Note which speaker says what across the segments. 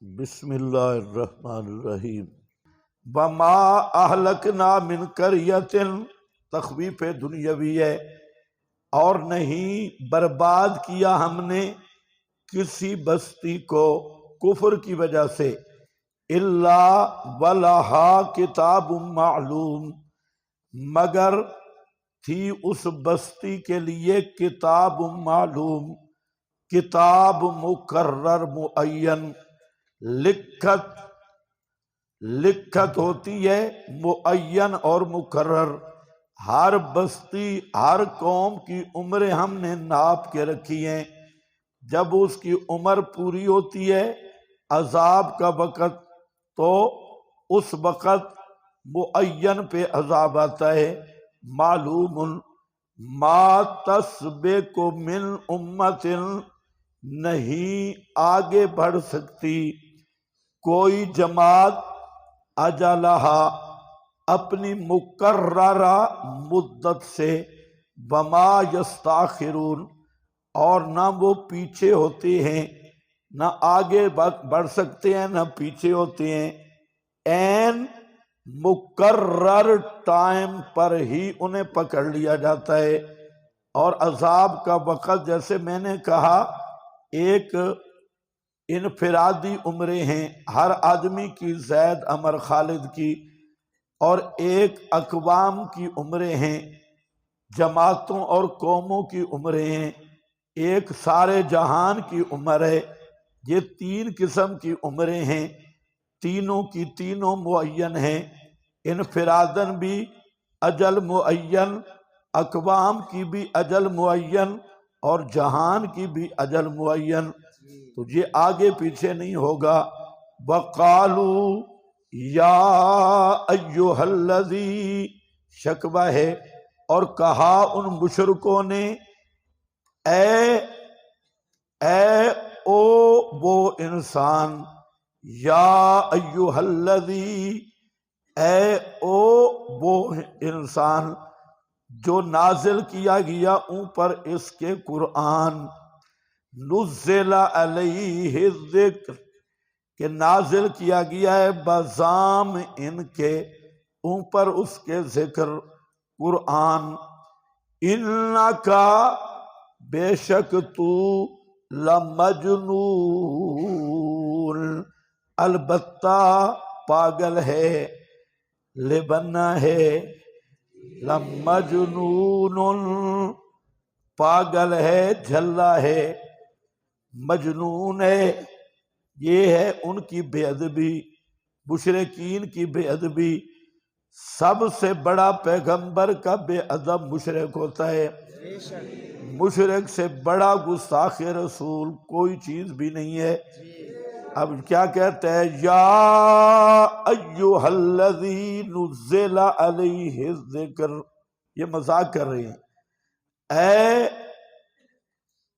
Speaker 1: بسم اللہ الرحمن الرحیم۔ وما اہلکنا من قریۃ، تخویف دنیاوی ہے، اور نہیں برباد کیا ہم نے کسی بستی کو کفر کی وجہ سے، الا ولہا کتاب معلوم، مگر تھی اس بستی کے لیے کتاب معلوم، کتاب مقرر معین، لکھت ہوتی ہے معین اور مقرر۔ ہر بستی ہر قوم کی عمریں ہم نے ناپ کے رکھی ہیں، جب اس کی عمر پوری ہوتی ہے عذاب کا وقت تو اس وقت معین پہ عذاب آتا ہے۔ معلوم ما تسبق من امت، نہیں آگے بڑھ سکتی کوئی جماعت اجلہا اپنی مقررہ مدت سے، وما یستاخرون اور نہ وہ پیچھے ہوتے ہیں، نہ آگے بڑھ سکتے ہیں نہ پیچھے ہوتے ہیں، عین مقرر ٹائم پر ہی انہیں پکڑ لیا جاتا ہے۔ اور عذاب کا وقت جیسے میں نے کہا ایک انفرادی عمریں ہیں ہر آدمی کی، زید عمر خالد کی، اور ایک اقوام کی عمریں ہیں، جماعتوں اور قوموں کی عمریں ہیں، ایک سارے جہان کی عمر ہے۔ یہ تین قسم کی عمریں ہیں، تینوں کی تینوں معین ہیں، انفرادن بھی اجل معین، اقوام کی بھی اجل معین، اور جہان کی بھی اجل معین، تو یہ آگے پیچھے نہیں ہوگا۔ وَقَالُوا یا ایھا الذی، شکوہ ہے، اور کہا ان مشرکوں نے، اے او وہ انسان، یا ایھا الذی، اے او وہ انسان جو نازل کیا گیا اوپر اس کے قرآن، نزل علیہ الذکر، کہ نازل کیا گیا ہے بذام ان کے اوپر اس کے ذکر قرآن، انکا بے شک تو لمجنون، البتہ پاگل ہے، لبنا ہے، لمجنون پاگل ہے، جھلا ہے، مجنون ہے۔ یہ ہے ان کی بے ادبی، مشرکین کی بے ادبی۔ سب سے بڑا پیغمبر کا بے ادب مشرک ہوتا ہے، مشرک سے بڑا گستاخ رسول کوئی چیز بھی نہیں ہے۔ اب کیا کہتے ہیں، یا ایھا الذی نزل علیہ الذکر، یہ مذاق کر رہے ہیں، اے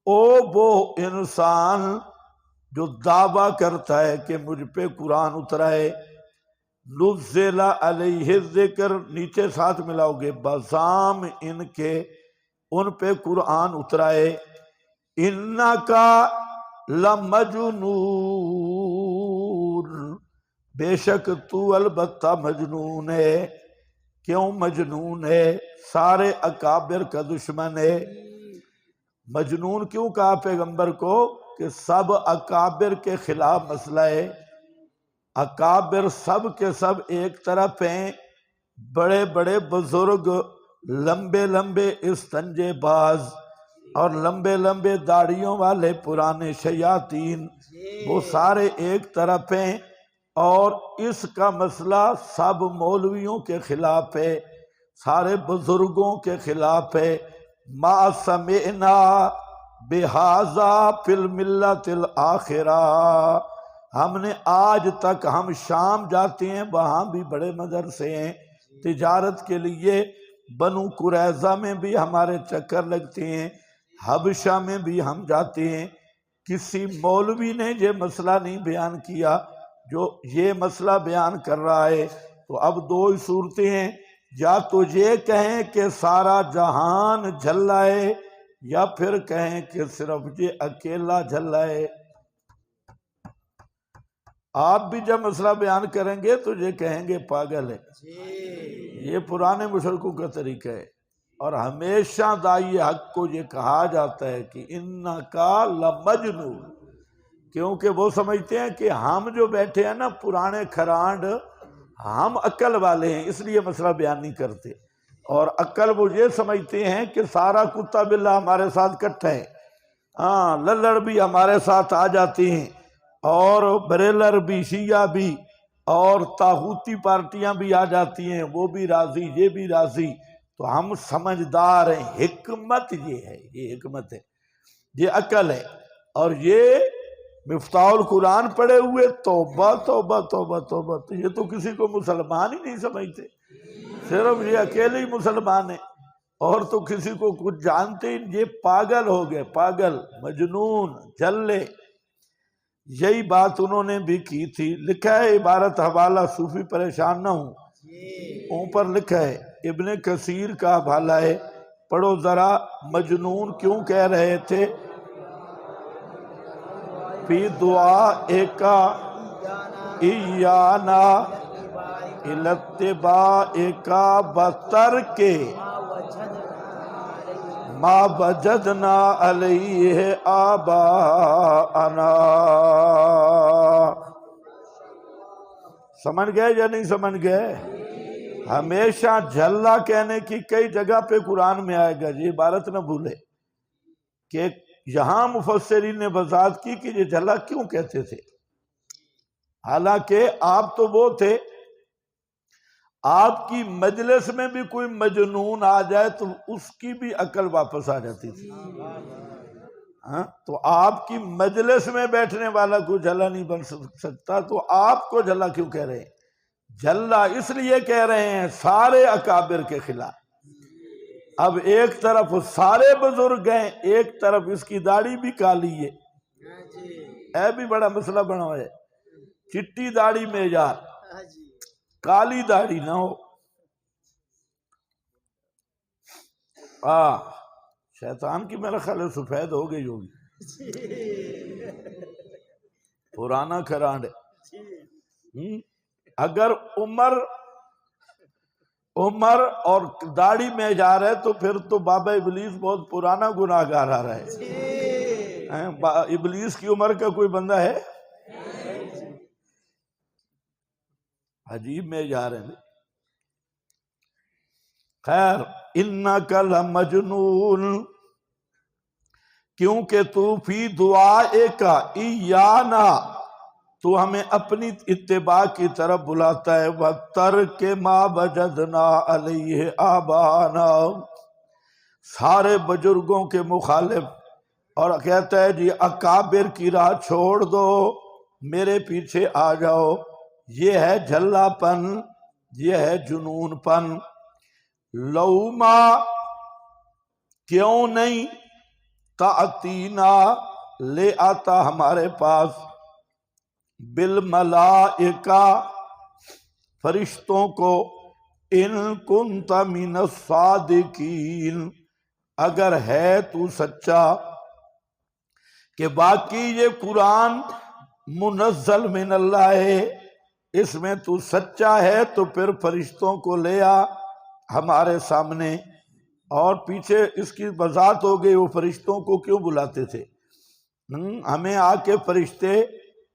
Speaker 1: او وہ انسان جو دعویٰ کرتا ہے کہ مجھ پہ قرآن اترا ہے، نزل علیہ الذکر نیچے ساتھ ملاؤ گے، بذام ان کے ان پہ قرآن اترا ہے، انکا لمجنون، بے شک تو البتہ مجنون ہے۔ کیوں مجنون ہے؟ سارے اکابر کا دشمن ہے۔ مجنون کیوں کہا پیغمبر کو؟ کہ سب اکابر کے خلاف مسئلہ ہے، اکابر سب کے سب ایک طرف ہیں، بڑے بڑے بزرگ، لمبے لمبے استنجے باز اور لمبے لمبے داڑھیوں والے پرانے شیاطین، وہ سارے ایک طرف ہیں، اور اس کا مسئلہ سب مولویوں کے خلاف ہے، سارے بزرگوں کے خلاف ہے۔ ما سمعنا بہذا فی الملۃ الآخرہ، ہم نے آج تک، ہم شام جاتے ہیں وہاں بھی بڑے مدرسے ہیں تجارت کے لیے، بنو قریظہ میں بھی ہمارے چکر لگتے ہیں، حبشہ میں بھی ہم جاتے ہیں، کسی مولوی نے یہ مسئلہ نہیں بیان کیا جو یہ مسئلہ بیان کر رہا ہے۔ تو اب دو ہی صورتیں ہیں، یا تو یہ کہیں کہ سارا جہان جھلا ہے، یا پھر کہیں کہ صرف یہ اکیلا جھلا ہے۔ آپ بھی جب مسئلہ بیان کریں گے تو یہ کہیں گے پاگل ہے. یہ پرانے مشرکوں کا طریقہ ہے. اور ہمیشہ داعی حق کو یہ کہا جاتا ہے کہ انکا لمجنون، کیونکہ وہ سمجھتے ہیں کہ ہم جو بیٹھے ہیں نا پرانے کھرانڈ، ہم عقل والے ہیں، اس لیے مسئلہ بیان نہیں کرتے. اور عقل وہ یہ سمجھتے ہیں کہ سارا کتا بلا ہمارے ساتھ اکٹھا ہے. ہاں، للڑ بھی ہمارے ساتھ آ جاتے ہیں، اور بریلر بھی، شیعہ بھی، اور طاغوتی پارٹیاں بھی آ جاتی ہیں، وہ بھی راضی، یہ بھی راضی. تو ہم سمجھدار ہیں. حکمت یہ ہے، یہ حکمت ہے، یہ عقل ہے. اور یہ مفتاح القرآن پڑھے ہوئے توبہ توبہ توبہ توبہ، تو یہ تو کسی کو مسلمان ہی نہیں سمجھتے. صرف یہ اکیلے ہی مسلمان ہیں، اور تو کسی کو کچھ جانتے ہی. یہ پاگل ہو گئے، پاگل، مجنون، جلے. یہی بات انہوں نے بھی کی تھی. لکھا ہے عبارت حوالہ، صوفی پریشان نہ ہوں، اوپر لکھا ہے ابن کثیر کا حوالہ ہے، پڑھو ذرا. مجنون کیوں کہہ رہے تھے؟ فی دعائکا ایانا الاتبائکا بترک ما وجدنا علیہ آباءنا. سمجھ گئے یا نہیں سمجھ گئے؟ ہمیشہ جھلا کہنے کی کئی جگہ پہ قرآن میں آئے گا. یہ عبارت نہ بھولے کہ یہاں مفسرین نے وضاحت کی کہ یہ جھلا کیوں کہتے تھے. حالانکہ آپ تو وہ تھے، آپ کی مجلس میں بھی کوئی مجنون آ جائے تو اس کی بھی عقل واپس آ جاتی تھی. ہاں، تو آپ کی مجلس میں بیٹھنے والا کوئی جھلا نہیں بن سکتا. تو آپ کو جھلا کیوں کہہ رہے ہیں؟ جھلا اس لیے کہہ رہے ہیں سارے اکابر کے خلاف. اب ایک طرف سارے بزرگ ہیں، ایک طرف اس کی داڑھی بھی کالی ہے. اے بھی بڑا مسئلہ بنا ہوا ہے. چٹی داڑھی میں یار، کالی داڑھی نہ ہو. شیطان کی میرا خیال ہے سفید ہو گئی ہوگی، پرانا کھرانڈ ہے. اگر عمر اور داڑھی میں جا رہے تو پھر تو بابا ابلیس بہت پرانا گناہگار آ رہا ہے. ابلیس کی عمر کا کوئی بندہ ہے؟ عجیب میں جا رہے ہیں. خیر، انک لمجنون، کیونکہ تو فی دعائک ایانا، تو ہمیں اپنی اتباع کی طرف بلاتا ہے. وَتَرْكِ مَا وَجَدْنَا عَلَيْهِ آبَانَا، سارے بزرگوں کے مخالف. اور کہتا ہے جی اکابر کی راہ چھوڑ دو، میرے پیچھے آ جاؤ. یہ ہے جھلا پن، یہ ہے جنون پن. لوما، کیوں نہیں، تأتینا، لے آتا ہمارے پاس، بالملائکہ، فرشتوں کو، ان کنت من الصادقین، اگر ہے تو سچا کہ باقی یہ قرآن منزل من اللہ ہے، اس میں تو سچا ہے تو پھر فرشتوں کو لے آ ہمارے سامنے. اور پیچھے اس کی وضاحت ہو گئی وہ فرشتوں کو کیوں بلاتے تھے. ہمیں آ کے فرشتے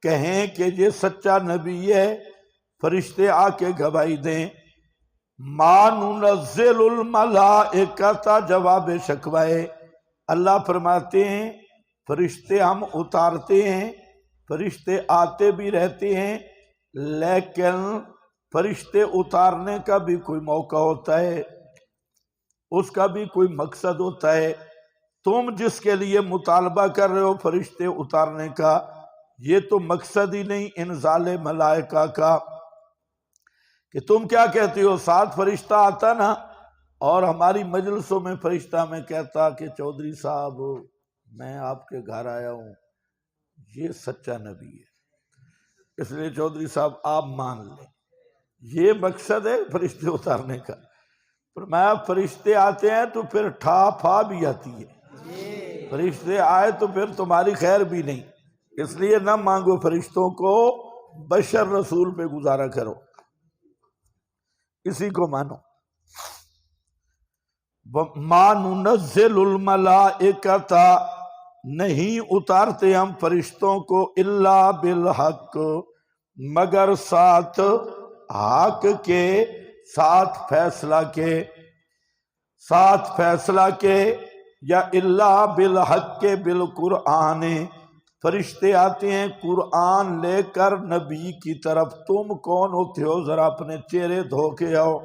Speaker 1: کہیں کہ یہ سچا نبی ہے، فرشتے آ کے گواہی دیں. ما ننزل الملائکۃ، جواب شکوائے. اللہ فرماتے ہیں فرشتے ہم اتارتے ہیں، فرشتے آتے بھی رہتے ہیں، لیکن فرشتے اتارنے کا بھی کوئی موقع ہوتا ہے، اس کا بھی کوئی مقصد ہوتا ہے. تم جس کے لیے مطالبہ کر رہے ہو فرشتے اتارنے کا، یہ تو مقصد ہی نہیں انزال ملائکہ کا. کہ تم کیا کہتے ہو، 7 فرشتہ آتا نا، اور ہماری مجلسوں میں فرشتہ میں کہتا کہ چودھری صاحب میں آپ کے گھر آیا ہوں، یہ سچا نبی ہے، اس لیے چودھری صاحب آپ مان لیں. یہ مقصد ہے فرشتے اتارنے کا. فرمایا فرشتے آتے ہیں تو پھر ٹھا پھا بھی آتی ہے، فرشتے آئے تو پھر تمہاری خیر بھی نہیں. اس لیے نہ مانگو فرشتوں کو بشر رسول پہ گزارا کرو، اسی کو مانو۔ ما ننزل الملائکۃ، نہیں اتارتے ہم فرشتوں کو الا بالحق، مگر ساتھ حق کے، ساتھ فیصلہ کے، ساتھ فیصلہ کے، یا الا بالحق کے بالقرآن، فرشتے آتے ہیں قرآن لے کر نبی کی طرف۔ تم کون ہوتے ہو؟ ذرا اپنے چہرے دھو کے آؤ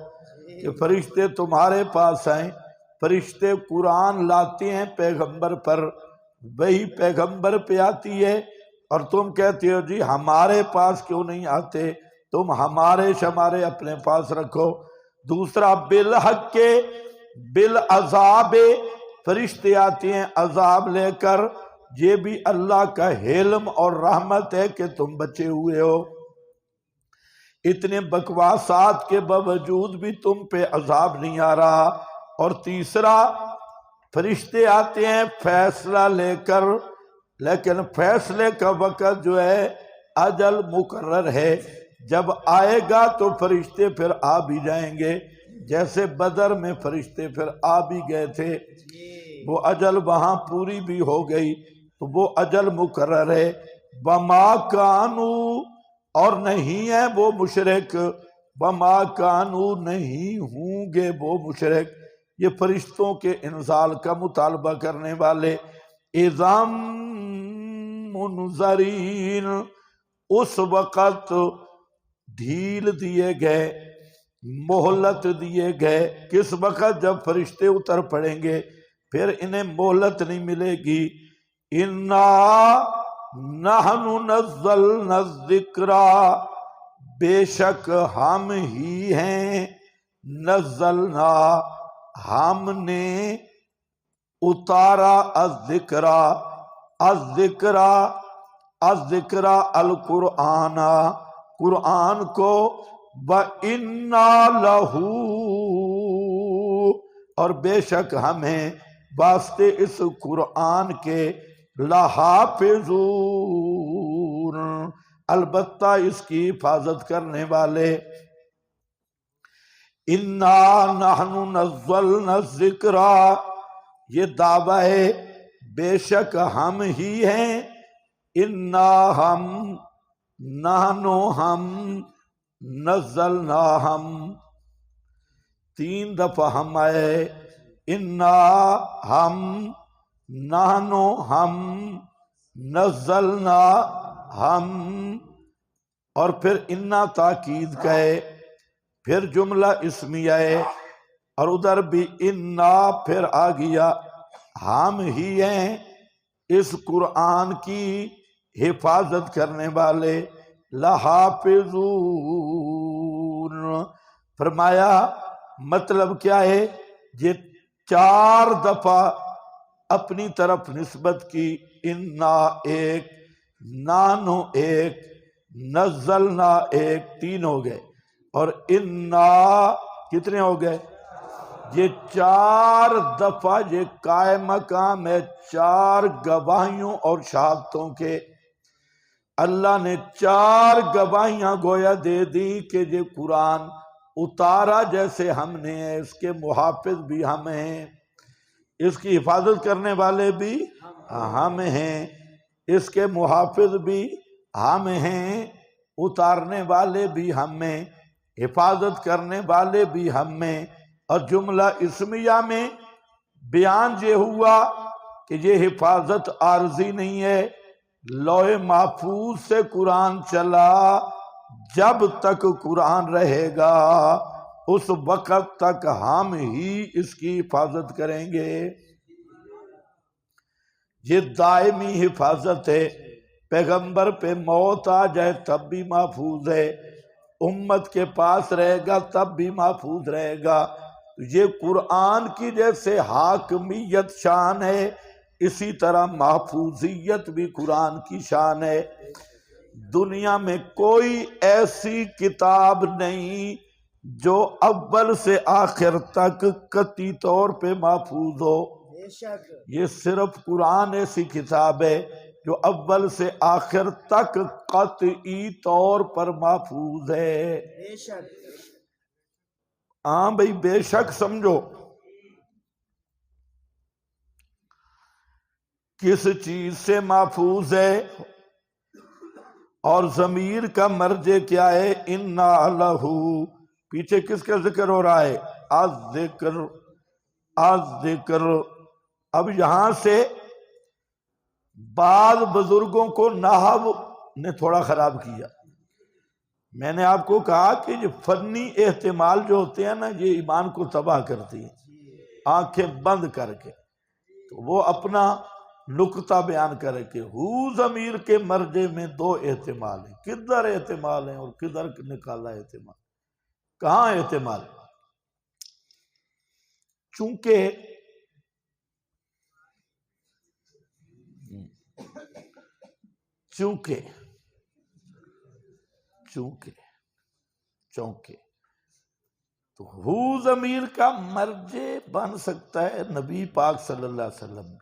Speaker 1: کہ فرشتے تمہارے پاس آئیں۔ فرشتے قرآن لاتے ہیں پیغمبر پر، وہی پیغمبر پہ آتی ہے، اور تم کہتے ہو جی ہمارے پاس کیوں نہیں آتے؟ تم ہمارے شمارے اپنے پاس رکھو۔ دوسرا بالحق کے بالعذاب، فرشتے آتے ہیں عذاب لے کر، یہ بھی اللہ کا حلم اور رحمت ہے کہ تم بچے ہوئے ہو، اتنے بکواسات کے باوجود بھی تم پہ عذاب نہیں آ رہا۔ اور تیسرا فرشتے آتے ہیں فیصلہ لے کر، لیکن فیصلے کا وقت جو ہے اجل مقرر ہے، جب آئے گا تو فرشتے پھر آ بھی جائیں گے، جیسے بدر میں فرشتے پھر آ بھی گئے تھے، وہ اجل وہاں پوری بھی ہو گئی، تو وہ اجل مقرر ہے۔ وما کانوا، اور نہیں ہے وہ مشرک، وما کانوا، نہیں ہوں گے وہ مشرک، یہ فرشتوں کے انزال کا مطالبہ کرنے والے۔ اذا منذرین، اس وقت ڈھیل دیے گئے، مہلت دیے گئے۔ کس وقت؟ جب فرشتے اتر پڑیں گے، پھر انہیں مہلت نہیں ملے گی۔ انا نحن نزلنا الذکر، بے شک ہم ہی ہیں، نزلنا، ہم نے اتارا، الذکر، الذکر، الذکر القرآن، قرآن کو، وَإِنَّا لَهُ، اور بے شک ہمیں واسطے اس قرآن کے، لَحَافِظُونَ، البتہ اس کی حفاظت کرنے والے۔ اِنَّا نَحْنُ نَزَّلْنَا الذِّكْرَ، یہ دعویٰ ہے بے شک ہم ہی ہیں، اِنَّا ہم، نَحْنُ ہم، نزلنا ہم، 3 دفعہ ہم آئے، انا ہم، نحن ہم، نزلنا ہم، اور پھر انا تاکید کا ہے، پھر جملہ اسمیہ ہے، اور ادھر بھی انا پھر آ گیا، ہم ہی ہیں اس قرآن کی حفاظت کرنے والے، لحافظون، فرمایا مطلب کیا ہے؟ یہ 4 دفعہ اپنی طرف نسبت کی، انا ایک، نانو ایک، نزلنا ایک، 3 ہو گئے، اور انا کتنے ہو گئے؟ یہ 4 دفعہ یہ قائم مقام ہے 4 گواہیوں اور شہادتوں کے۔ اللہ نے 4 گواہیاں گویا دے دی کہ یہ قرآن اتارا جیسے ہم نے ہے، اس کے محافظ بھی ہم ہیں، اس کی حفاظت کرنے والے بھی ہم ہیں، اس کے محافظ بھی ہم ہیں، اتارنے والے بھی ہم ہیں، حفاظت کرنے والے بھی ہم ہیں۔ اور جملہ اسمیہ میں بیان یہ ہوا کہ یہ حفاظت عارضی نہیں ہے، لوح محفوظ سے قرآن چلا، جب تک قرآن رہے گا اس وقت تک ہم ہی اس کی حفاظت کریں گے۔ یہ دائمی حفاظت ہے، پیغمبر پہ موت آ جائے تب بھی محفوظ ہے، امت کے پاس رہے گا تب بھی محفوظ رہے گا۔ یہ قرآن کی جیسے حاکمیت شان ہے، اسی طرح محفوظیت بھی قرآن کی شان ہے۔ دنیا میں کوئی ایسی کتاب نہیں جو اول سے آخر تک قطعی طور پہ محفوظ ہو، یہ صرف قرآن ایسی کتاب ہے جو اول سے آخر تک قطعی طور پر محفوظ ہے۔
Speaker 2: بے شک
Speaker 1: ہاں بھئی بے شک سمجھو، کس چیز سے محفوظ ہے، اور ضمیر کا مرجع کیا ہے؟ انا لہو، پیچھے کس کا ذکر ہو رہا ہے؟ الذکر، الذکر۔ اب یہاں سے بعض بزرگوں کو نحو نے تھوڑا خراب کیا۔ میں نے آپ کو کہا کہ یہ فنی احتمال جو ہوتے ہیں نا، یہ ایمان کو تباہ کرتی ہیں، آنکھیں بند کر کے۔ تو وہ اپنا نقطہ بیان کرے کہ ہو ضمیر کے مرجع میں دو احتمال ہیں، کدھر احتمال ہیں اور کدھر نکالا احتمال، کہاں احتمال؟ چونکہ تو ہو ضمیر کا مرجع بن سکتا ہے نبی پاک صلی اللہ علیہ وسلم بھی،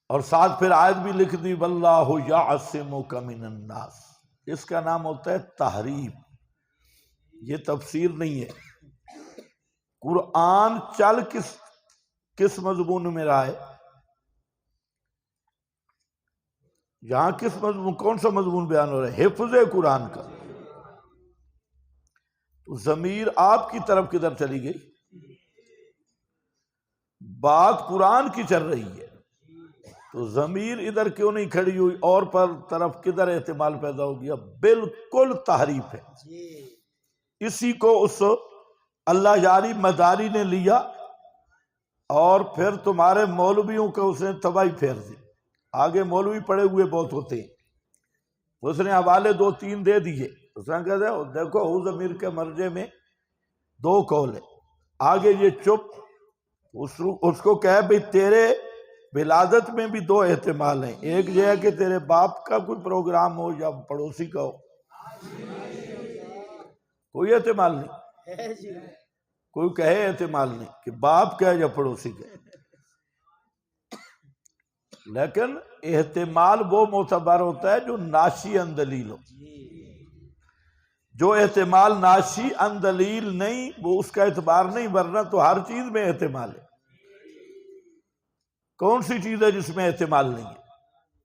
Speaker 1: اور ساتھ پھر آیت بھی لکھ دی واللہ یعصمک من الناس۔ اس کا نام ہوتا ہے تحریف، یہ تفسیر نہیں ہے۔ قرآن چل کس مضمون میں رہا ہے؟ یہاں کس مضمون، کون سا مضمون بیان ہو رہا ہے؟ حفظ قرآن کا۔ تو ضمیر آپ کی طرف کدھر چلی گئی؟ بات قرآن کی چل رہی ہے، تو ضمیر ادھر کیوں نہیں کھڑی ہوئی اور پر طرف کدھر احتمال پیدا ہو گیا؟ بالکل تحریف ہے۔ اسی کو اس اللہ یاری مداری نے لیا اور پھر تمہارے مولویوں کو اس نے تباہی پھیر دی۔ آگے مولوی پڑے ہوئے بہت ہوتے ہیں، اس نے حوالے 2-3 دے دیے، اس نے کہا دیکھو ہو ضمیر کے مرجع میں 2 قول ہے، آگے یہ چپ۔ اس کو کہے بھئی تیرے ولادت میں بھی 2 احتمال ہیں، ایک یہ ہے کہ تیرے باپ کا کوئی پروگرام ہو یا پڑوسی کا ہو، کوئی احتمال نہیں، کوئی کہے احتمال نہیں کہ باپ کا ہے یا پڑوسی کا ہے۔ لیکن احتمال وہ معتبر ہوتا ہے جو ناشی عن دلیل ہو، جو احتمال ناشی عن دلیل نہیں وہ اس کا اعتبار نہیں، ورنہ تو ہر چیز میں احتمال ہے۔ کون سی چیز ہے جس میں احتمال نہیں ہے؟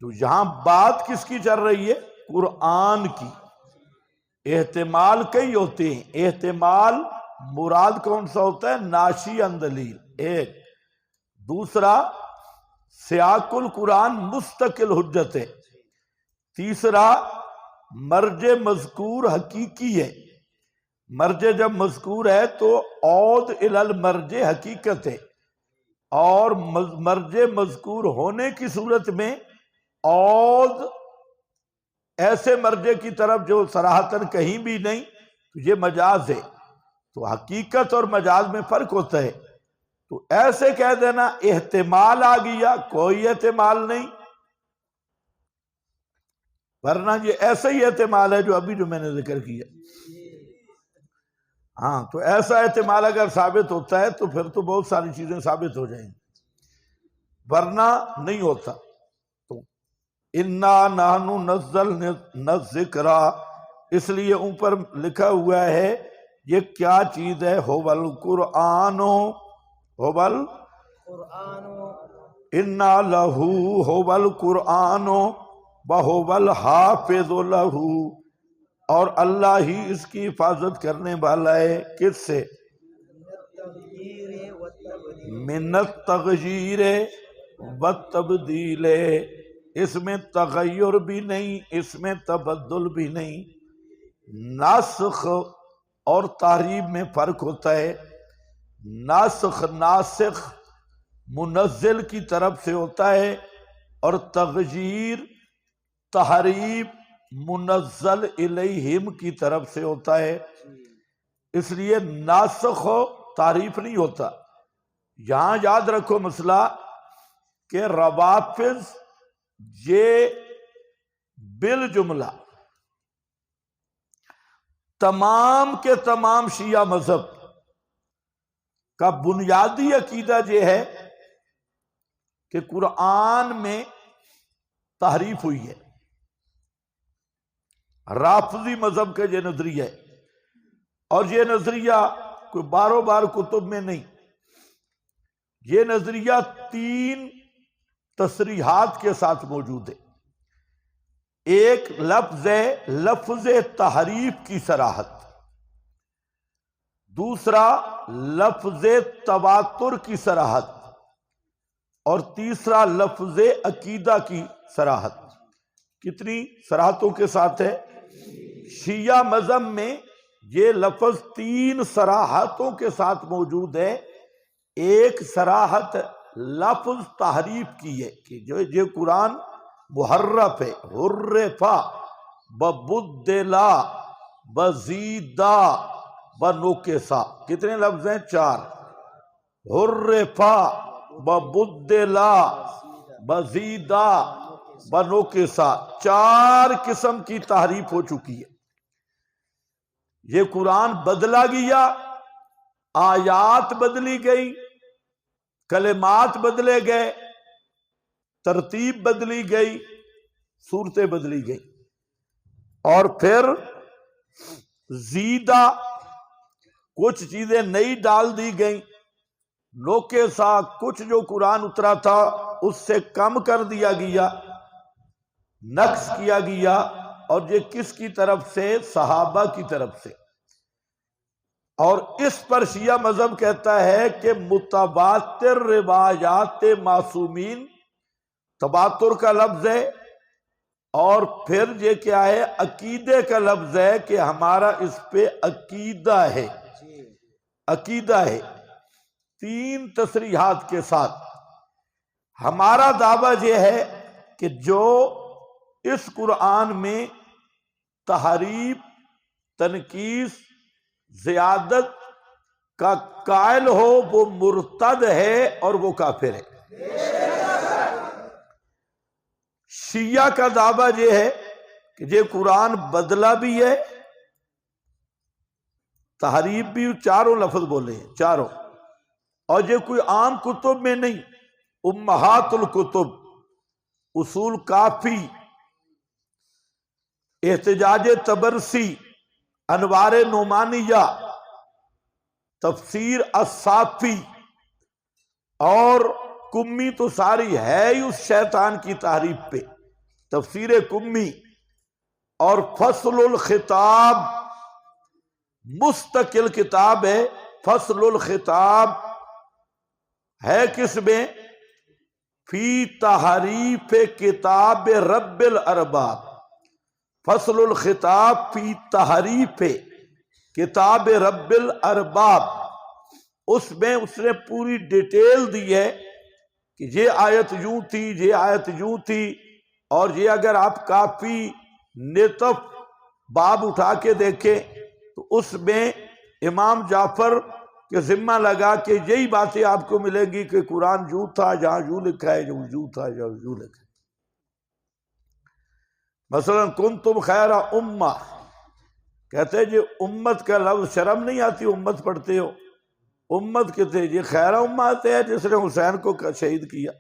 Speaker 1: تو یہاں بات کس کی چل رہی ہے؟ قرآن کی۔ احتمال کئی ہوتے ہیں، احتمال مراد کون سا ہوتا ہے؟ ناشی عن دلیل ایک، دوسرا سیاق القرآن مستقل حجت ہے، تیسرا مرجع مذکور حقیقی ہے۔ مرجع جب مذکور ہے تو عود الی المرجع حقیقت ہے، اور مرجع مذکور ہونے کی صورت میں عود ایسے مرجع کی طرف جو صراحتاً کہیں بھی نہیں، تو یہ مجاز ہے۔ تو حقیقت اور مجاز میں فرق ہوتا ہے۔ تو ایسے کہہ دینا احتمال آ گیا، کوئی احتمال نہیں، ورنہ یہ ایسا ہی احتمال ہے جو ابھی جو میں نے ذکر کیا۔ ہاں تو ایسا احتمال اگر ثابت ہوتا ہے تو پھر تو بہت ساری چیزیں ثابت ہو جائیں گی، ورنہ نہیں ہوتا۔ تو انا نحن نزلنا الذکر، اس لیے اوپر لکھا ہوا ہے یہ کیا چیز ہے؟ هو القرآن، هو انا لہو هو القرآن وهو الحافظ لہ، اور اللہ ہی اس کی حفاظت کرنے والا ہے، کس سے؟ من التغییر والتبدیل، اس میں تغیر بھی نہیں، اس میں تبدل بھی نہیں۔ ناسخ اور تحریف میں فرق ہوتا ہے۔ ناسخ منزل کی طرف سے ہوتا ہے، اور تغییر تحریف منزل الیہم کی طرف سے ہوتا ہے۔ اس لیے ناسخ و تعریف نہیں ہوتا۔ یہاں یاد رکھو مسئلہ کہ روافض یہ بالجملہ تمام کے تمام شیعہ مذہب کا بنیادی عقیدہ یہ ہے کہ قرآن میں تحریف ہوئی ہے. رافضی مذہب کا یہ نظریہ ہے، اور یہ نظریہ کوئی بارو بار کتب میں نہیں. یہ نظریہ 3 تصریحات کے ساتھ موجود ہے. ایک لفظ ہے لفظ تحریف کی صراحت، دوسرا لفظ تواتر کی صراحت، اور تیسرا لفظ عقیدہ کی صراحت. کتنی صراحتوں کے ساتھ ہے؟ شیعہ مذہب میں یہ لفظ 3 صراحتوں کے ساتھ موجود ہے. ایک صراحت لفظ تحریف کی ہے کہ جو یہ قرآن محرف ہے، حرفا ببدلا بزیدا بنکسا. کتنے لفظ ہیں؟ 4. حرفا ببدلا بزیدا بنکسا. 4 قسم کی تحریف ہو چکی ہے. یہ قرآن بدلا گیا، آیات بدلی گئی، کلمات بدلے گئے، ترتیب بدلی گئی، صورتیں بدلی گئی، اور پھر زیدہ کچھ چیزیں نئی ڈال دی گئیں. نوکے سا کچھ جو قرآن اترا تھا اس سے کم کر دیا گیا، نقص کیا گیا. اور یہ کس کی طرف سے؟ صحابہ کی طرف سے. اور اس پر شیعہ مذہب کہتا ہے کہ متواتر روایات معصومین، تواتر کا لفظ ہے، اور پھر یہ کیا ہے؟ عقیدے کا لفظ ہے کہ ہمارا اس پہ عقیدہ ہے. عقیدہ ہے 3 تصریحات کے ساتھ. ہمارا دعویٰ یہ ہے کہ جو اس قرآن میں تحریف، تنقیص، زیادت کا قائل ہو وہ مرتد ہے اور وہ کافر ہے. شیعہ کا دعویٰ یہ ہے کہ یہ قرآن بدلا بھی ہے، تحریف بھی، 4 لفظ بولے ہیں 4، اور یہ کوئی عام کتب میں نہیں. امہات الکتب، اصول کافی، احتجاج تبرسی، انوار نعمانیہ، تفسیر الصافی، اور کمی تو ساری ہے ہی اس شیطان کی تحریف پہ، تفسیر کمی. اور فصل الخطاب مستقل کتاب ہے. فصل الخطاب ہے کس میں؟ فی تحریف کتاب رب الارباب. فصل الخطاب فی تحریف کتاب رب الارباب. اس میں اس نے پوری ڈیٹیل دی ہے کہ یہ آیت یوں تھی، یہ آیت یوں تھی. اور یہ اگر آپ کافی نطف باب اٹھا کے دیکھیں تو اس میں امام جعفر کے ذمہ لگا کہ یہی باتیں آپ کو ملیں گی کہ قرآن یوں تھا جہاں یوں لکھا ہے، یوں تھا جہاں یوں لکھا ہے. مثلا کنتم خیر امہ، کہتے ہیں یہ امت کا لفظ شرم نہیں آتی؟ امت پڑھتے ہو، امت کہتے ہیں یہ خیر امت ہے جس نے حسین کو شہید کیا،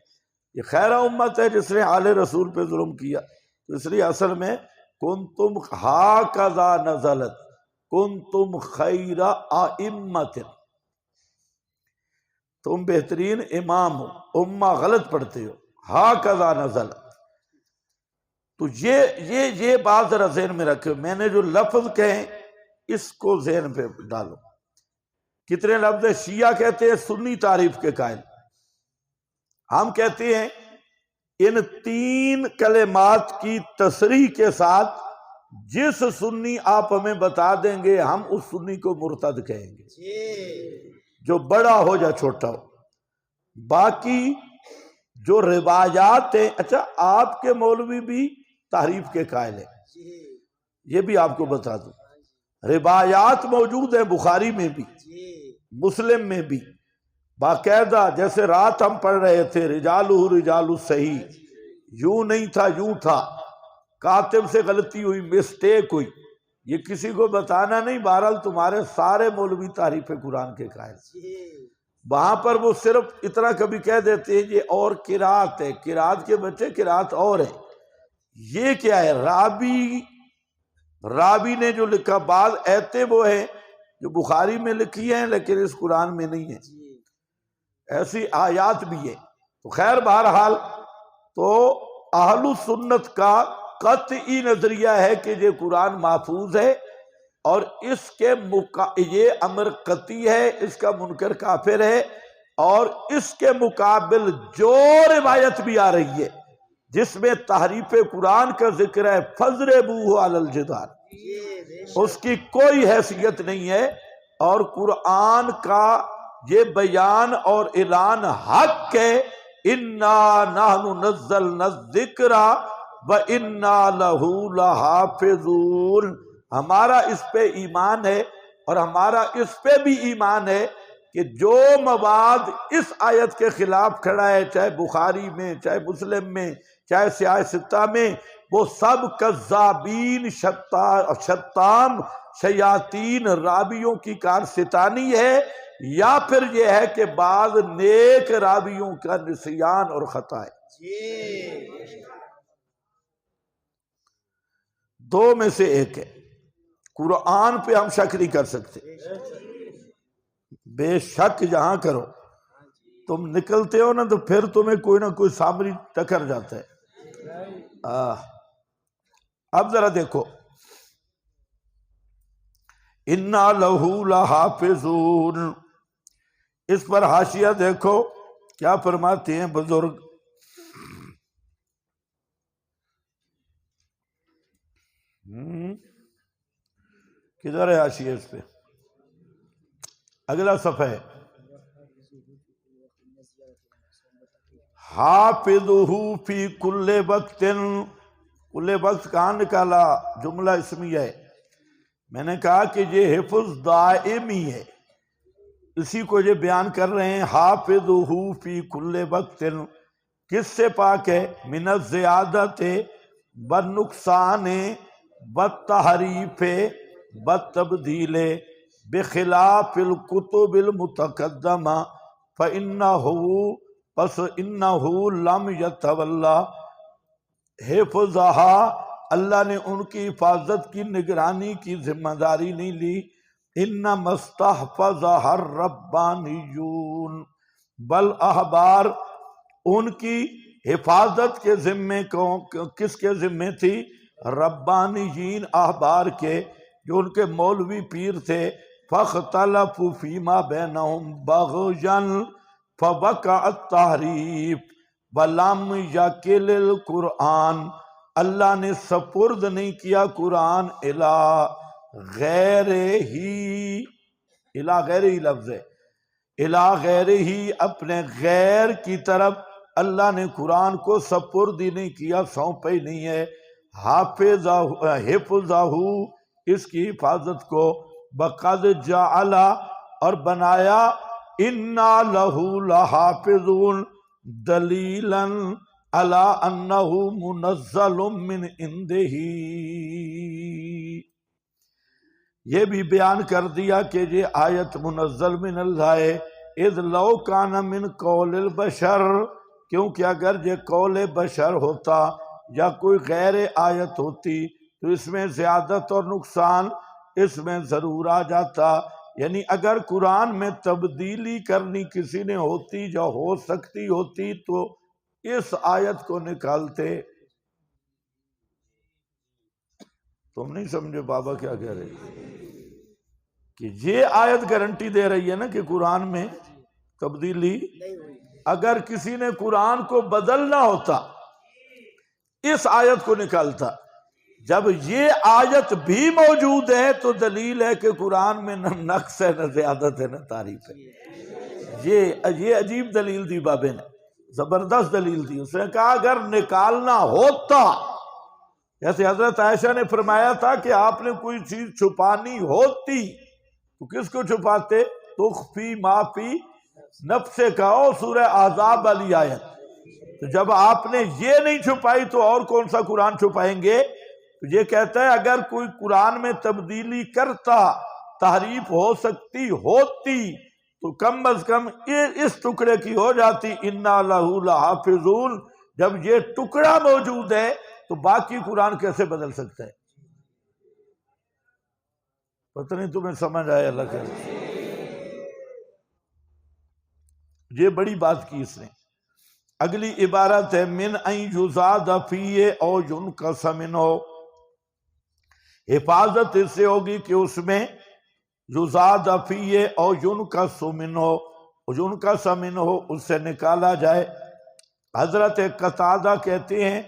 Speaker 1: یہ خیر امت ہے جس نے آل رسول پہ ظلم کیا. تو اس لیے اصل میں کنتم ہاکذا نزلت کنتم خیر ائمۃ، تم بہترین امام ہو، امہ غلط پڑھتے ہو. ہاکذا نزلت. تو یہ بات ذرا ذہن میں رکھو. میں نے جو لفظ کہیں اس کو ذہن پہ ڈالو. کتنے لفظ ہیں؟ شیعہ کہتے ہیں سنی تعریف کے قائل، ہم کہتے ہیں ان 3 کلمات کی تصریح کے ساتھ جس سنی آپ ہمیں بتا دیں گے ہم اس سنی کو مرتد کہیں گے، جو بڑا ہو یا چھوٹا ہو. باقی جو روایات ہیں، اچھا آپ کے مولوی بھی تحریف کے قائل ہیں، یہ بھی آپ کو بتا دوں. روایات موجود ہیں بخاری میں بھی، مسلم میں بھی باقاعدہ. جیسے رات ہم پڑھ رہے تھے رجالہ رجال صحیح، یوں نہیں تھا یوں تھا، کاتب سے غلطی ہوئی، مسٹیک ہوئی، یہ کسی کو بتانا نہیں. بہرحال تمہارے سارے مولوی تعریف قرآن کے قائل. وہاں پر وہ صرف اتنا کبھی کہہ دیتے ہیں یہ اور قرات ہے، قرات کے بچے قرات اور ہے، یہ کیا ہے؟ راوی نے جو لکھا، بعض ایتیں وہ ہیں جو بخاری میں لکھی ہیں لیکن اس قرآن میں نہیں ہے، ایسی آیات بھی ہیں۔ تو خیر بہرحال تو اہل سنت کا قطعی نظریہ ہے کہ یہ قرآن محفوظ ہے، اور اس کے یہ امر قطعی ہے، اس کا منکر کافر ہے، اور اس کے مقابل جو روایت بھی آ رہی ہے جس میں تحریف قرآن کا ذکر ہے، فَضْرِبُوهُ عَلَى الْجِدَارِ، اس کی کوئی حیثیت نہیں ہے، اور قرآن کا یہ بیان اور اعلان حق ہے، اِنَّا نَحْنُ نَزَّلْنَا الذِّكْرَ وَإِنَّا لَهُ لَحَافِظُونَ، ہمارا اس پہ ایمان ہے، اور ہمارا اس پہ بھی ایمان ہے کہ جو مواد اس آیت کے خلاف کھڑا ہے، چاہے بخاری میں، چاہے مسلم میں، چاہے سیاہ ستہ میں، وہ سب کذابین، شتام، شیاطین، راویوں کی کارستانی ہے، یا پھر یہ ہے کہ بعض نیک راویوں کا نسیان اور خطا ہے، دو میں سے ایک ہے۔ قرآن پہ ہم شک نہیں کر سکتے، بے شک جہاں کرو، تم نکلتے ہو نا تو پھر تمہیں کوئی نہ کوئی سامری ٹکر جاتا ہے۔ اب ذرا دیکھو، اِنَّا لَهُ لَحَافِظُونَ، اس پر حاشیہ دیکھو کیا فرماتے ہیں بزرگ، کدھر ہے حاشیہ اس پہ؟ اگلا صفحہ ہے، حافظہ فی کل وقت، کل وقت کہاں نکالا؟ جملہ اسمی ہے، میں نے کہا کہ یہ حفظ دائمی ہے، اسی کو یہ بیان کر رہے ہیں، حافظہ فی کل وقت، کس سے پاک ہے؟ من الزیادت والنقصان والتحریف والتبدیل بخلاف الکتب المتقدمہ، پس انہ لم یتولا حفظہا، اللہ نے ان کی حفاظت کی، نگرانی کی ذمہ داری نہیں لی، انما استحفظہا الربانیون، بل احبار ان کی حفاظت کے ذمے کس کے ذمے تھی؟ ربانیین، احبار کے، جو ان کے مولوی پیر تھے۔ فاختلفوا فیما بینہم بغیا فوقع التحریف ولم یکل القرآن، اللہ نے سپرد نہیں کیا قرآن الی غیر ہی، الی غیر ہی لفظ ہے، الی غیر ہی، اپنے غیر کی طرف اللہ نے قرآن کو سپرد ہی نہیں کیا، سونپا ہی نہیں ہے، حفظہ، اس کی حفاظت کو، وقد جعل، اور بنایا، انا لہ لحافظون، دلیلا علی انہ منزل من عنده، یہ بھی بیان کر دیا کہ یہ آیت منزل من اللہ ہے، اذ لو کان من قول البشر، کیونکہ اگر یہ قول بشر ہوتا یا کوئی غیر آیت ہوتی تو اس میں زیادت اور نقصان اس میں ضرور آ جاتا، یعنی اگر قرآن میں تبدیلی کرنی کسی نے ہوتی یا ہو سکتی ہوتی تو اس آیت کو نکالتے۔ تم نہیں سمجھے بابا کیا کہہ رہے کہ یہ آیت گارنٹی دے رہی ہے نا کہ قرآن میں تبدیلی، اگر کسی نے قرآن کو بدلنا ہوتا اس آیت کو نکالتا، جب یہ آیت بھی موجود ہے تو دلیل ہے کہ قرآن میں نہ نقص ہے، نہ زیادت ہے، نہ تعریف ہے۔ یہ عجیب دلیل دی بابے نے، زبردست دلیل دی۔ اس نے کہا اگر نکالنا ہوتا، جیسے حضرت عائشہ نے فرمایا تھا کہ آپ نے کوئی چیز چھپانی ہوتی تو کس کو چھپاتے؟ تخفی ما فی نفس کا، سورہ احزاب والی آیت۔ تو جب آپ نے یہ نہیں چھپائی تو اور کون سا قرآن چھپائیں گے؟ تو یہ کہتا ہے اگر کوئی قرآن میں تبدیلی کرتا، تحریف ہو سکتی ہوتی، تو کم از کم اس ٹکڑے کی ہو جاتی انا لہو لحافظون۔ جب یہ ٹکڑا موجود ہے تو باقی قرآن کیسے بدل سکتا ہے؟ پتہ نہیں تمہیں سمجھ آیا اللہ کے؟ یہ بڑی بات کی اس نے۔ اگلی عبارت ہے من ان یزاد فیہ او ینقص منہ، حفاظت اس سے ہوگی کہ اس میں یزاد فیہ او ینقص منہ، ینقص منہ اس سے نکالا جائے۔ حضرت قتادہ کہتے ہیں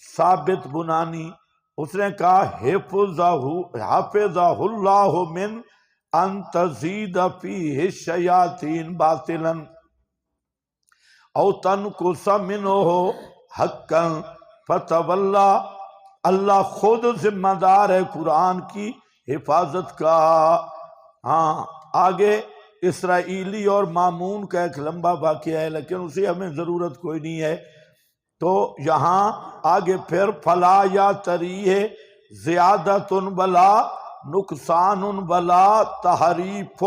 Speaker 1: ثابت بنانی اس نے کہا حفظہ اللہ من ان تزید فیہ الشیاطین باطلا او تنقص منہ حقا فتولا۔ اللہ خود ذمہ دار ہے قرآن کی حفاظت کا۔ ہاں آگے اسرائیلی اور مامون کا ایک لمبا واقعہ ہے لیکن اسے ہمیں ضرورت کوئی نہیں ہے۔ تو یہاں آگے پھر فلا یا تریہ زیادت بلا نقصان بلا تحریف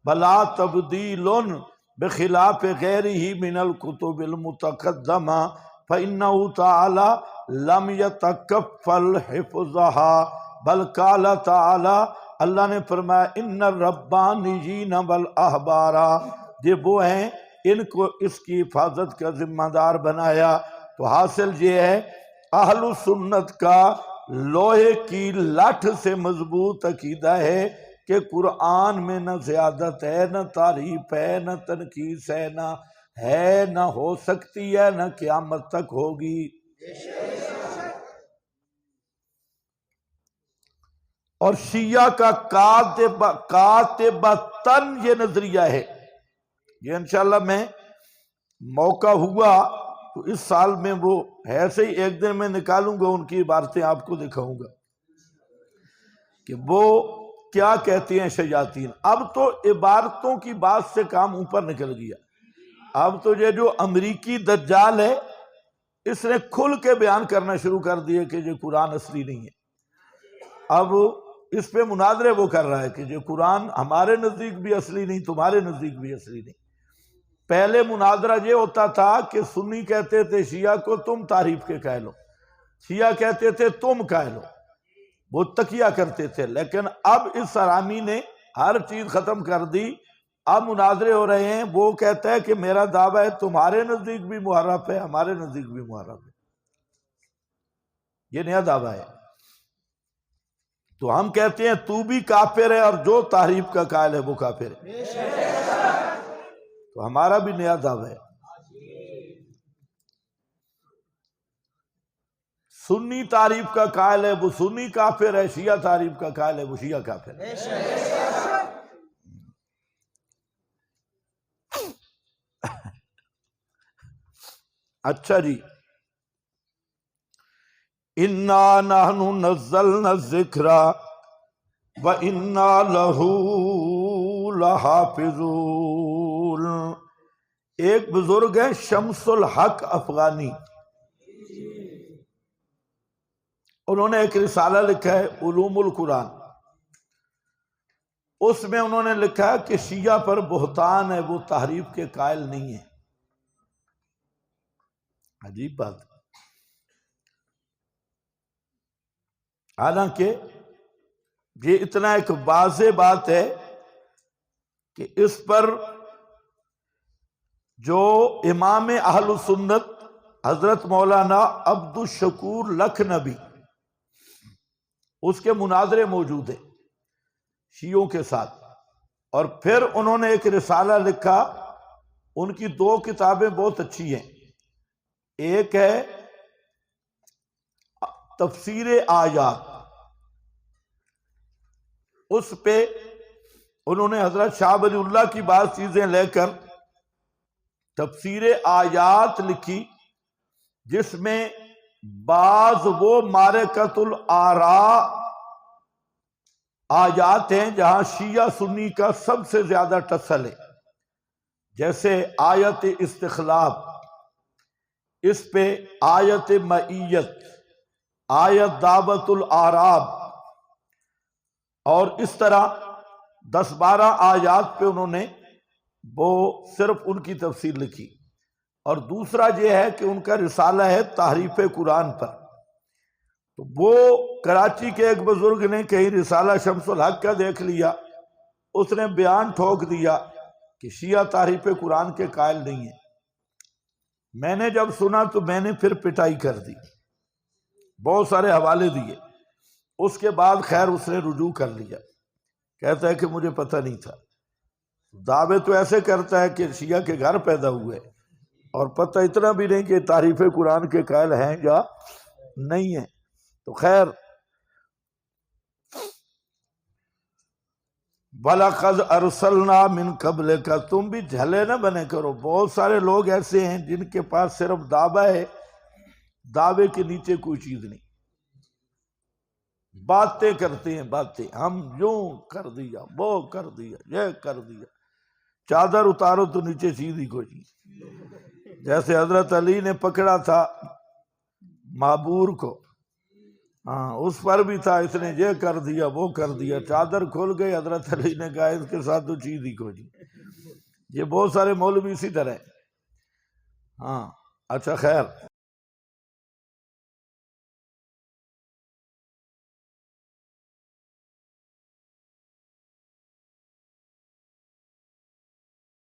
Speaker 1: بلا تبدیل بخلاف غیرہ من الکتب المتقدمہ فإنہ تعالی لم یتکفل حفظها بل قال تعالی، اللہ نے فرمایا ان الربانیین والاحبار، یہ وہ ہیں ان کو اس کی حفاظت کا ذمہ دار بنایا۔ تو حاصل یہ ہے اہل سنت کا لوہے کی لاٹھ سے مضبوط عقیدہ ہے کہ قرآن میں نہ زیادت ہے، نہ تعریف ہے، نہ تنقیص ہے، نہ ہو سکتی ہے، نہ قیامت تک ہوگی۔ اور شیعہ کا قاطبتاً یہ نظریہ ہے، یہ انشاءاللہ میں موقع ہوا تو اس سال میں وہ ایسے ہی ایک دن میں نکالوں گا، ان کی عبارتیں آپ کو دکھاؤں گا کہ وہ کیا کہتے ہیں شیاطین۔ اب تو عبارتوں کی بات سے کام اوپر نکل گیا، اب تو یہ جو امریکی دجال ہے اس نے کھل کے بیان کرنا شروع کر دیے کہ یہ قرآن اصلی نہیں ہے۔ اب اس پہ مناظرے وہ کر رہا ہے کہ یہ قرآن ہمارے نزدیک بھی اصلی نہیں، تمہارے نزدیک بھی اصلی نہیں۔ پہلے مناظرہ یہ ہوتا تھا کہ سنی کہتے تھے شیعہ کو تم تعریف کے قائل ہو، شیعہ کہتے تھے تم قائل ہو، وہ تکیہ کرتے تھے۔ لیکن اب اس حرامی نے ہر چیز ختم کر دی، اب مناظرے ہو رہے ہیں۔ وہ کہتا ہے کہ میرا دعویٰ ہے تمہارے نزدیک بھی محرف ہے، ہمارے نزدیک بھی محرف ہے، یہ نیا دعویٰ ہے۔ تو ہم کہتے ہیں تو بھی کافر ہے اور جو تعریف کا قائل ہے وہ کافر ہے، تو ہمارا بھی نیا دعویٰ ہے۔ سنی تعریف کا قائل ہے وہ سنی کافر ہے، شیعہ تعریف کا قائل ہے وہ شیعہ کافر ہے۔ اچھا جی، اِنَّا نَحْنُ نَزَّلْنَا الذِّكْرَ وَإِنَّا لَهُ لَحَافِظُونَ۔ ایک بزرگ ہے شمس الحق افغانی، انہوں نے ایک رسالہ لکھا ہے علوم القرآن، اس میں انہوں نے لکھا ہے کہ شیعہ پر بہتان ہے، وہ تحریف کے قائل نہیں ہے۔ عجیب بات، حالانکہ یہ اتنا ایک واضح بات ہے کہ اس پر جو امام اہل سنت حضرت مولانا عبد الشکور لکھنوی، اس کے مناظرے موجود ہیں شیعوں کے ساتھ، اور پھر انہوں نے ایک رسالہ لکھا، ان کی دو کتابیں بہت اچھی ہیں، ایک ہے تفسیر آیات، اس پہ انہوں نے حضرت شاہ ولی اللہ کی بعض چیزیں لے کر تفسیر آیات لکھی، جس میں بعض وہ معرکۃ الآراء آیات ہیں جہاں شیعہ سنی کا سب سے زیادہ ٹسل ہے، جیسے آیت استخلاف، اس پہ آیت معیت، آیت دعوت الاعراب، اور اس طرح 10-12 آیات پہ انہوں نے وہ صرف ان کی تفسیر لکھی، اور دوسرا یہ ہے کہ ان کا رسالہ ہے تحریف قرآن پر۔ تو وہ کراچی کے ایک بزرگ نے کہیں رسالہ شمس الحق کا دیکھ لیا، اس نے بیان ٹھوک دیا کہ شیعہ تحریف قرآن کے قائل نہیں ہیں۔ میں نے جب سنا تو میں نے پھر پٹائی کر دی، بہت سارے حوالے دیے۔ اس کے بعد خیر اس نے رجوع کر لیا، کہتا ہے کہ مجھے پتہ نہیں تھا۔ دعوے تو ایسے کرتا ہے کہ شیعہ کے گھر پیدا ہوئے اور پتہ اتنا بھی نہیں کہ تحریف قرآن کے قائل ہیں یا نہیں ہیں۔ تو خیر، وَلَقَدْ أَرْسَلْنَا مِن قَبْلِكَ، تم بھی جھلے نہ بنے کرو۔ بہت سارے لوگ ایسے ہیں جن کے پاس صرف دعویٰ ہے، دعوے کے نیچے کوئی چیز نہیں، باتیں کرتے ہیں، باتیں، ہم یوں کر دیا، وہ کر دیا، یہ کر دیا۔ چادر اتارو تو نیچے چیز ہی کوئی نہیں۔ جیسے حضرت علی نے پکڑا تھا معبور کو، ہاں اس پر بھی تھا، اس نے یہ کر دیا وہ کر دیا، چادر کھل گئی، حضرت علی نے کہا اس کے ساتھ تو چیز ہی کوئی نہیں۔ یہ بہت سارے مولوی اسی طرح ہیں۔ ہاں اچھا خیر۔